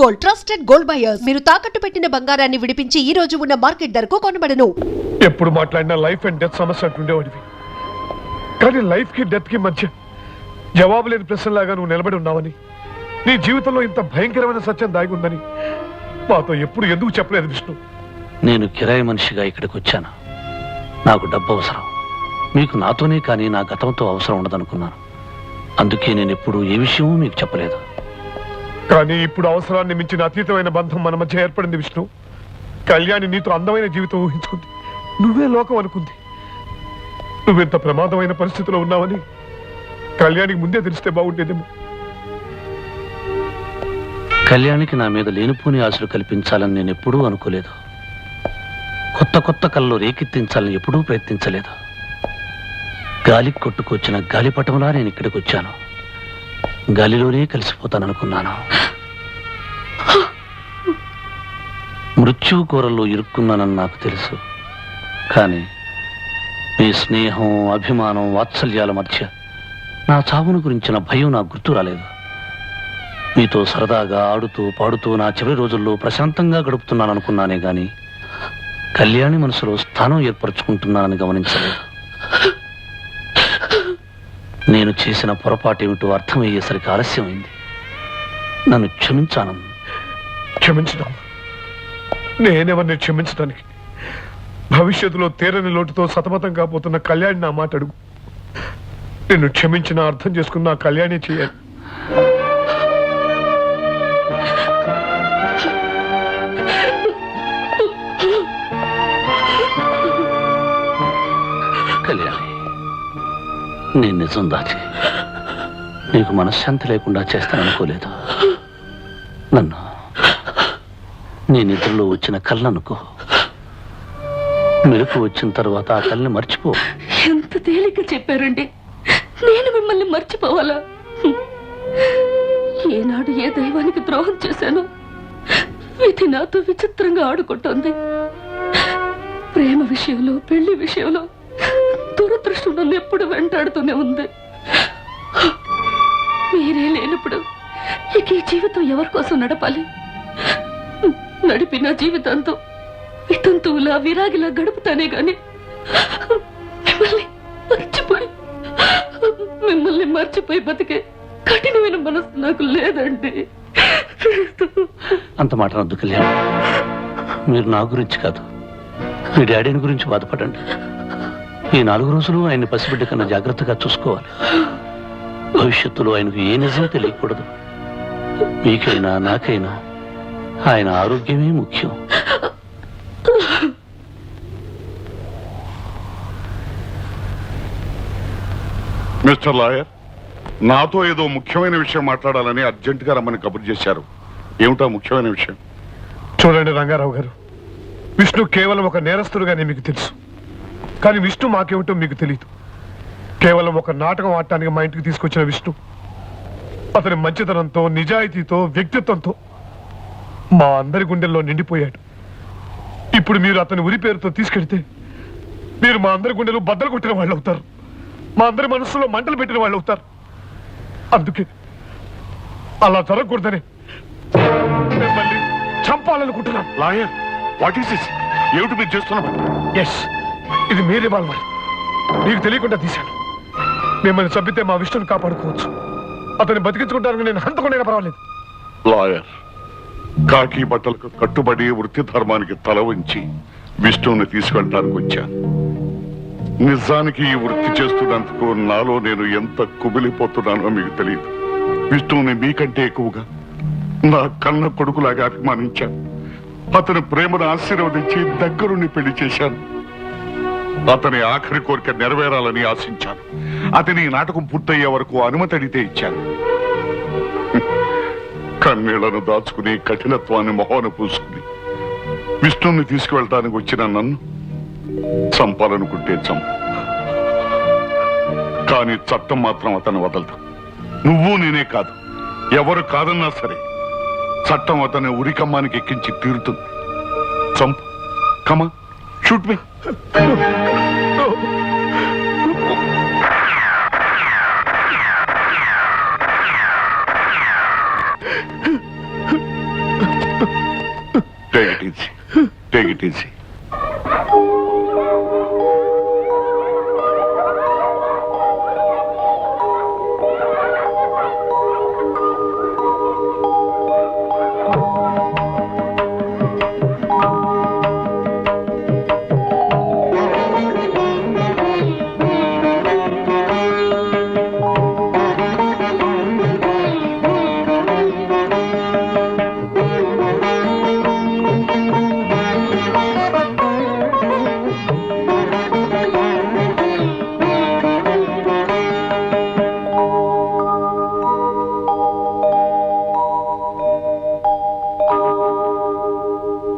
Gold, trusted gold buyers. మీరు తాకట్టు పెట్టిన బంగారాన్ని విడిపించి ఈ రోజు ఉన్న మార్కెట్ ధరకు కొనబడను. ఎప్పుడు మాట్లాడినా లైఫ్ అండ్ డెత్ సమస్య అంటుండేవాడివి, కానీ లైఫ్ కి డెత్ కి మధ్య జవాబు లేని ప్రశ్నలాగా నువ్వు నిలబడి ఉన్నావని, నీ జీవితంలో ఇంత భయంకరమైన సత్యం దాగి ఉందని మాతో ఎప్పుడు ఎందుకు చెప్పలేదు విష్ణు? నేను కిరాయి మనిషిగా ఇక్కడికి వచ్చాను. నాకు డబ్బు అవసరం. మీకు నాతోనే కానీ నా గతంతో అవసరం ఉండదనుకున్నాను. అందుకే నేను ఎప్పుడు ఏ విషయమూ మీకు చెప్పలేదు. కానీ ఇప్పుడు అవసరాన్ని మించిన అతీతమైన బంధం మన మధ్య ఏర్పడింది విష్ణు. కళ్యాణి నీతో అందమైన జీవితం ఊహించుకుంది, నువ్వే లోకం అనుకుంది. నువ్వెంత ప్రమాదమైన పరిస్థితిలో ఉన్నావని కళ్యాణికి ముందే తెలిస్తే బాగుండేదేమో. కళ్యాణికి నా మీద లేనిపోని ఆశలు కల్పించాలని నేను ఎప్పుడూ అనుకోలేదు. కొత్త కొత్త కళ్ళు రేకెత్తించాలని ఎప్పుడూ ప్రయత్నించలేదు. గాలికి కొట్టుకొచ్చిన గాలిపటంలా నేను ఇక్కడికి వచ్చాను. గాలిలోనే కలిసిపోతాననుకున్నాను. మృత్యువు కూరల్లో ఇరుక్కున్నానని నాకు తెలుసు. కానీ మీ స్నేహం, అభిమానం, వాత్సల్యాల మధ్య నా చావును గురించిన భయం నాకు గుర్తు రాలేదు. మీతో సరదాగా ఆడుతూ పాడుతూ నా చివరి రోజుల్లో ప్రశాంతంగా గడుపుతున్నాననుకున్నానే గాని కళ్యాణి మనసులో స్థానం ఏర్పరచుకుంటున్నానని గమనించలేదు. నేను చేసిన పొరపాటేమిటో అర్థమయ్యేసరికి ఆలస్యమైంది. నన్ను క్షమించాను. క్షమించడం? నేనెవరిని క్షమించడానికి? భవిష్యత్తులో తీరని లోటుతో సతమతం కాబోతున్న కళ్యాణి నా మాట అడుగు. నిన్ను క్షమించిన అర్థం చేసుకున్న కళ్యాణి చేయాలి. కళ్యాణి, నేను నిజం దాచి నీకు మనశ్శాంతి లేకుండా చేస్తాననుకోలేదు. నన్ను నీ నిద్రలో వచ్చిన కళ్ళనుకో. మెలకు వచ్చిన తర్వాత ఆ కళ్ళని మర్చిపో. ఎంత తేలిక చెప్పారండి. నేను మిమ్మల్ని మర్చిపోవాలా? ఏనాడు ఏ దైవానికి ద్రోహం చేశానో విధి నాతో విచిత్రంగా ఆడుకుంటోంది. ప్రేమ విషయంలో, పెళ్లి విషయంలో దురదృష్టం నన్ను ఎప్పుడు వెంటాడుతూనే ఉంది. మీరే లేనప్పుడు ఇక ఈ జీవితం ఎవరి కోసం నడపాలి? నడిపిన జీవితంతో వితంతువులా విరాగిలా గడుపుతానే గాని మిమ్మల్ని మర్చిపోయి బతికే కఠినమైన మనసు నాకు లేదండి. అంత మాట వద్దు కళ్యాణ్. మీరు నా గురించి కాదు, మీ డాడీని గురించి బాధపడండి. ఈ 4 రోజులు ఆయన్ని పసిబిడ్డ కన్నా జాగ్రత్తగా చూసుకోవాలి. భవిష్యత్తులో ఆయనకు ఏ నిజం తెలియకూడదు. మీకైనా నాకైనా ఆయన ఆరోగ్యమే ముఖ్యం. మిస్టర్ లాయర్, నాతో ఏదో ముఖ్యమైన విషయం మాట్లాడాలని అర్జెంటుగా రమ్మని కబురు చేశారు. ఏమిటా ముఖ్యమైన విషయం? చూడండి రంగారావు గారు, విష్ణు కేవలం ఒక నేరస్తుడుగానే మీకు తెలుసు. కానీ విష్ణు మాకేమిటో మీకు తెలియదు. కేవలం ఒక నాటకం ఆడటానికి మా ఇంటికి తీసుకొచ్చిన విష్ణు అతని మంచితనంతో, నిజాయితీతో, వ్యక్తిత్వంతో మా అందరి గుండెల్లో నిండిపోయాడు. ఇప్పుడు మీరు అతని ఉరి పేరుతో తీసుకెళ్తే మీరు మా అందరి గుండెలు బద్దలు కొట్టిన వాళ్ళు అవుతారు. మా అందరి మనసులో మంటలు పెట్టిన వాళ్ళు అవుతారు. అందుకే అలా జరగకూడదని మిమ్మల్ని చంపాలనుకుంటున్నాను. Lawyer, what is this? ఏమిటి మీరు చేస్తున్నారు? ఎస్, ఇది మీ రివాల్వర్. మీకు తెలియకుండా తీశాను. మిమ్మల్ని చంపితే మా విష్ణుని కాపాడుకోవచ్చు. అతన్ని బతికించుకుంటానికి నేను హంతకుండా పర్వాలేదు. లాయర్, కాకి బట్టలకు కట్టుబడి వృత్తి ధర్మానికి తల ఉంచి విష్ణువుని తీసుకెళ్ళడానికి వచ్చాను. నిజానికి ఈ వృత్తి చేస్తున్నందుకు నాలో నేను ఎంత కుమిలిపోతున్నానో మీకు తెలియదు. విష్ణువుని మీకంటే ఎక్కువగా నా కన్న కొడుకులాగా అభిమానించాను. అతని ప్రేమను ఆశీర్వదించి దగ్గరుండి పెళ్లి చేశాను. అతని ఆఖరి కోరిక నెరవేరాలని ఆశించాను. అతని నాటకం పూర్తయ్యే వరకు అనుమతి అడిగితే ఇచ్చాను. కన్నీళ్లను దాచుకుని కఠినత్వాన్ని మొహోన పూసుకుని విష్ణువుని తీసుకువెళ్ళటానికి వచ్చిన నన్ను చంపాలనుకుంటే చంపు, కానీ చట్టం మాత్రం అతను వదలదు. నువ్వు నేనే కాదు, ఎవరు కాదన్నా సరే చట్టం అతని ఉరికమ్మానికి ఎక్కించి తీరుతుంది. చంపు, కమా, shoot me. Take it easy, take it easy.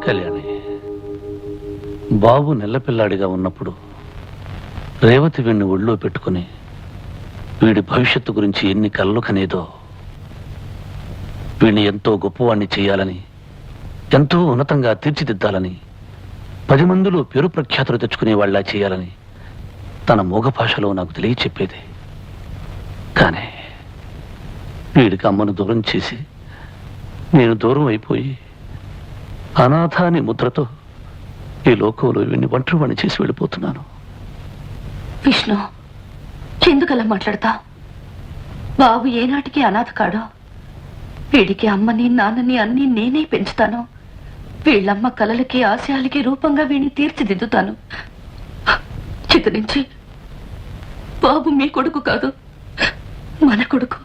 Kalyani, బాబు నెల్లపిల్లాడిగా ఉన్నప్పుడు రేవతి వీణ్ణి ఒళ్ళో పెట్టుకుని వీడి భవిష్యత్తు గురించి ఎన్ని కలలు కనేదో, వీణ్ణి ఎంతో గొప్పవాణ్ణి చేయాలని, ఎంతో ఉన్నతంగా తీర్చిదిద్దాలని, 10 మందిలో పేరు ప్రఖ్యాతులు తెచ్చుకునేవాళ్లా చేయాలని తన మూగ భాషలో నాకు తెలియచెప్పేది. కానీ వీడికి అమ్మను దూరం చేసి నేను దూరం అయిపోయి అనాథ అని ముద్రతో ఈ లోకంలో వీడిని ఒంటరివాణ్ణి చేసి వెళ్ళిపోతున్నాను. విష్ణు, ఎందుకలా మాట్లాడతా? బాబు ఏనాటికి అనాథ కాడో. వీడికి అమ్మని నాన్నని అన్ని నేనే పెంచుతాను. వీళ్ళమ్మ కలలకి ఆశయాలకి రూపంగా వీడిని తీర్చిదిద్దుతాను. చితరించి బాబు మీ కొడుకు కాదు, మన కొడుకు.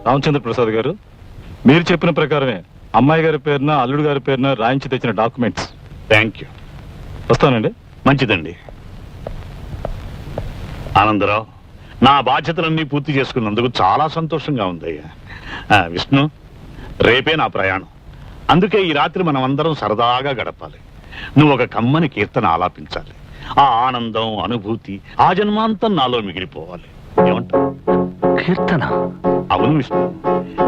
రామచంద్ర ప్రసాద్ గారు, మీరు చెప్పిన ప్రకారమే అమ్మాయి గారి పేరున అల్లుడు గారి పేరున రాయించి తెచ్చిన డాక్యుమెంట్స్. Thank you. వస్తానండి. మంచిదండి. ఆనందరావు, నా బాధ్యతలన్నీ పూర్తి చేసుకున్నందుకు చాలా సంతోషంగా ఉందయ్యా. విష్ణు, రేపే నా ప్రయాణం. అందుకే ఈ రాత్రి మనం అందరం సరదాగా గడపాలి. నువ్వు ఒక కమ్మని కీర్తన ఆలాపించాలి. ఆ ఆనందం, అనుభూతి ఆ జన్మాంతం నాలో మిగిలిపోవాలి. ఏమంటావు? కీర్తన? అవును విష్ణు,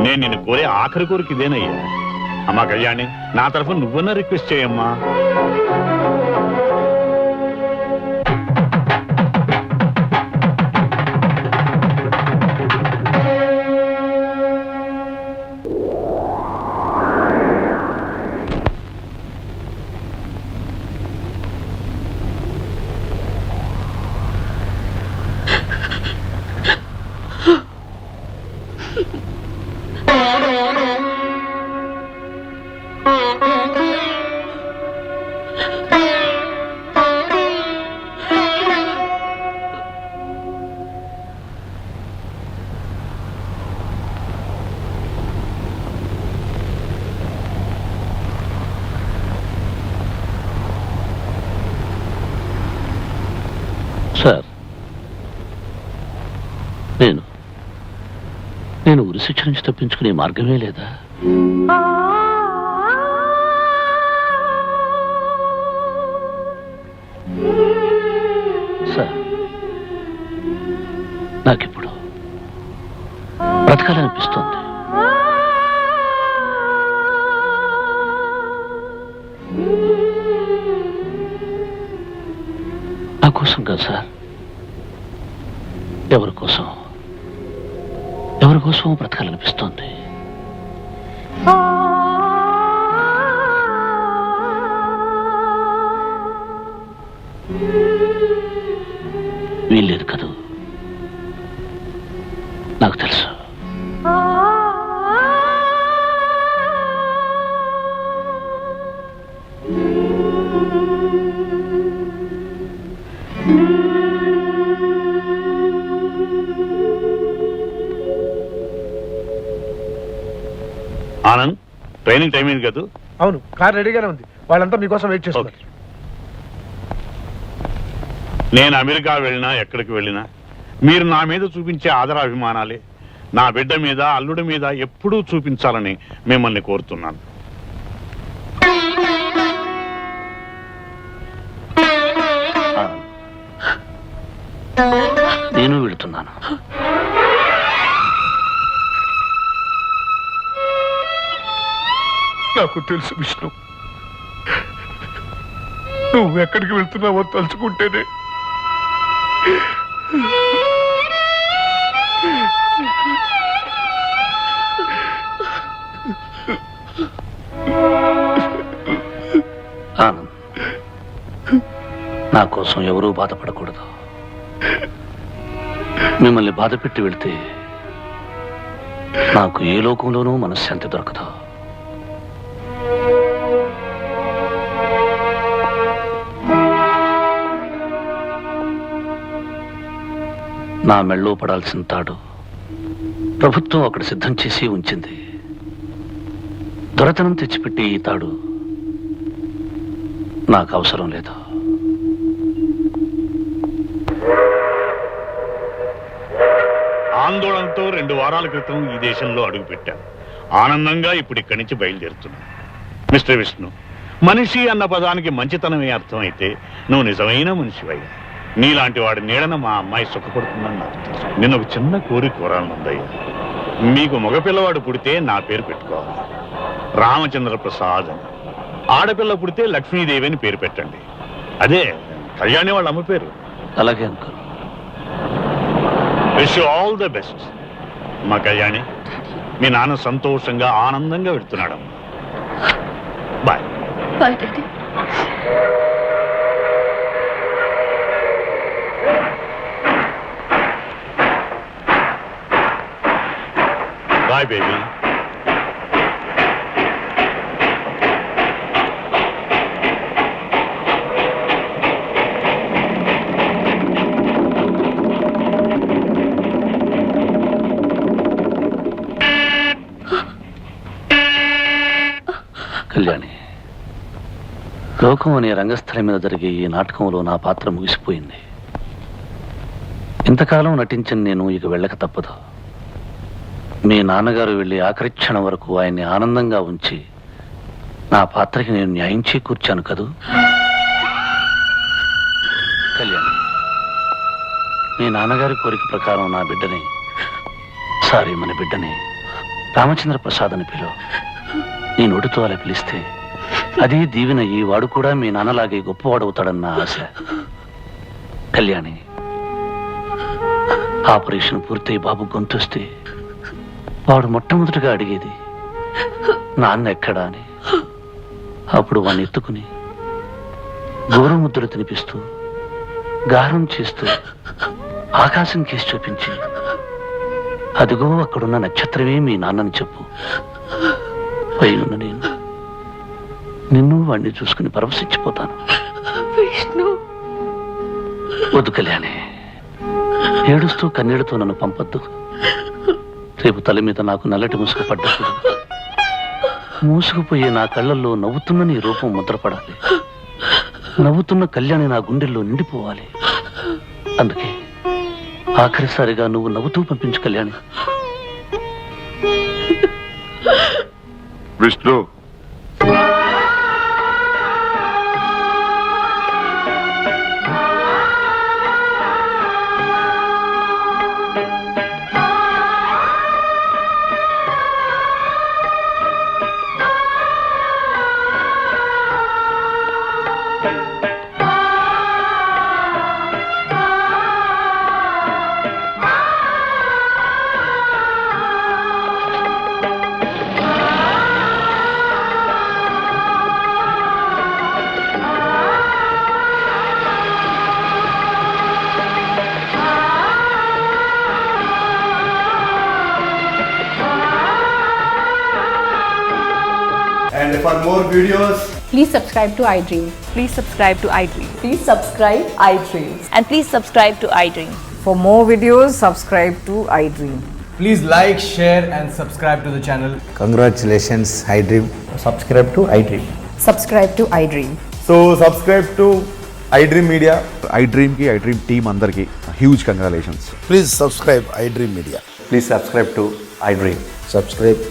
నేను నిన్ను కోరే ఆఖరి కోరిక ఇదేనయ్యా. అమ్మా కళ్యాణి, నా తరఫున నువ్వన్నా రిక్వెస్ట్ చేయమ్మా. సార్, నేను ఉరిశిక్ష నుంచి తప్పించుకునే మార్గమే లేదా? సార్, నాకిప్పుడు బ్రతకాలనిపిస్తోంది. నా కోసం కాదు సార్, ఎవరి కోసం బ్రతకాలనిపిస్తోంది. వీల్లేదు కదూ, నాకు తెలుసు. ఆనంద్, ట్రైనింగ్ టైం అయింది కదా? అవును, కార్ రెడీగానే ఉంది. వాళ్ళంతా మీకోసం వెయిట్ చేస్తున్నారు. నేను అమెరికా వెళ్ళినా ఎక్కడికి వెళ్ళినా మీరు నా మీద చూపించే ఆదరాభిమానాలే నా బిడ్డ మీద, అల్లుడి మీద ఎప్పుడూ చూపించాలని మిమ్మల్ని కోరుతున్నాను. నేను వెళుతున్నాను. నాకు తెలుసు విష్ణు, నువ్వు ఎక్కడికి వెళ్తున్నావో తలుచుకుంటేనే ఆనంద్, నా కోసం ఎవరూ బాధపడకూడదు. మిమ్మల్ని బాధ పెట్టి వెళ్తే నాకు ఏ లోకంలోనూ మనశ్శాంతి దొరకదు. నా మెళ్ళో పడాల్సిన తాడు ప్రభుత్వం అక్కడ సిద్ధం చేసి ఉంచింది. దొరతనం తెచ్చిపెట్టి ఈ తాడు నాకు అవసరం లేదు. ఆందోళనతో 2 వారాల క్రితం ఈ దేశంలో అడుగుపెట్టాను. ఆనందంగా ఇప్పుడు ఇక్కడి నుంచి బయలుదేరుతున్నాను. మిస్టర్ విష్ణు, మనిషి అన్న పదానికి మంచితనమే అర్థమైతే నువ్వు నిజమైన మనిషివయ్యా. నీలాంటి వాడి నీడన మా అమ్మాయి సుఖపడుతుందని నాకు తెలుసు. నేను ఒక చిన్న కోరిక కోరాలనుందయ్యా. మీకు మగపిల్లవాడు పుడితే నా పేరు పెట్టుకోవాలి, రామచంద్ర ప్రసాద్ అని. ఆడపిల్ల పుడితే లక్ష్మీదేవి అని పేరు పెట్టండి. అదే కళ్యాణి వాళ్ళ అమ్మ పేరు. అలాగే uncle. Wish you all the best. మా కళ్యాణి, మీ నాన్న సంతోషంగా ఆనందంగా వెళ్తున్నాడమ్మా. Bye. Bye daddy. Bye baby. Kalyani, లోకం అనే రంగస్థలం మీద జరిగే ఈ నాటకంలో నా పాత్ర ముగిసిపోయింది. ఇంతకాలం నటించిన నేను ఇక వెళ్ళక తప్పదు. మీ నాన్నగారు వెళ్ళి ఆఖరి క్షణం వరకు ఆయన్ని ఆనందంగా ఉంచి నా పాత్రకి నేను న్యాయం చేకూర్చాను కదూ. కళ్యాణి, మీ నాన్నగారి కోరిక ప్రకారం నా బిడ్డని, మన బిడ్డని రామచంద్ర ప్రసాద్ అని పిలువు. నీ నోటితో అలా పిలిస్తే అదే దీవెనయ్యి వాడు కూడా మీ నాన్నలాగే గొప్పవాడవుతాడన్న ఆశ. కళ్యాణి, ఆపరేషన్ పూర్తయి బాబు గొంతొస్తే వాడు మొట్టమొదటిగా అడిగేది నాన్న ఎక్కడా అని. అప్పుడు వాడిని ఎత్తుకుని గోరుముద్దలు తినిపిస్తూ గారం చేస్తూ ఆకాశం కేసి చూపించి, అదిగో అక్కడున్న నక్షత్రమే మీ నాన్నని చెప్పు. పైనున్న నేను నిన్ను వాడిని చూసుకుని పరవశించిపోతాను. వద్దు కళ్యాణి, ఏడుస్తూ కన్నీళ్లతో నన్ను పంపొద్దు. రేపు తల మీద నాకు నల్లటి ముసుగు పడ్డప్పుడు మూసుకుపోయే నా కళ్ళల్లో నవ్వుతున్న నీ రూపం ముద్రపడాలి. నవ్వుతున్న కళ్యాణి నా గుండెల్లో నిండిపోవాలి. అందుకే ఆఖరిసారిగా నువ్వు నవ్వుతూ పంపించు Kalyani. Vishnu, And for more videos, please subscribe to iDream. Please subscribe to iDream. Please subscribe iDream. And please subscribe to iDream. For more videos, subscribe to iDream. please like, share and subscribe to the channel. Congratulations, iDream. Subscribe to iDream. Subscribe to iDream. So subscribe to iDream Media. iDream ki iDream team andar ki huge congratulations. Please subscribe iDream Media. Please subscribe to iDream. Subscribe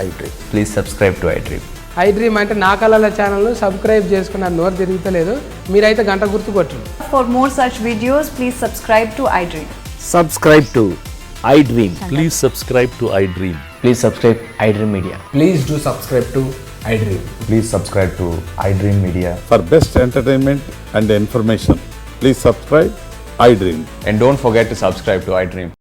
iDream. Please subscribe to iDream. iDream అంటే నా కళల channel subscribe చేసుకున్న నోరు తిరుగుతలేదు. మీరైతే గంట గుర్తు కొట్టండి. For more such videos, please subscribe to iDream. Subscribe to iDream. Please subscribe to iDream. Please subscribe iDream Media. Please do subscribe to iDream. Please subscribe to iDream Media. For best entertainment and information, please subscribe iDream. And don't forget to subscribe to iDream.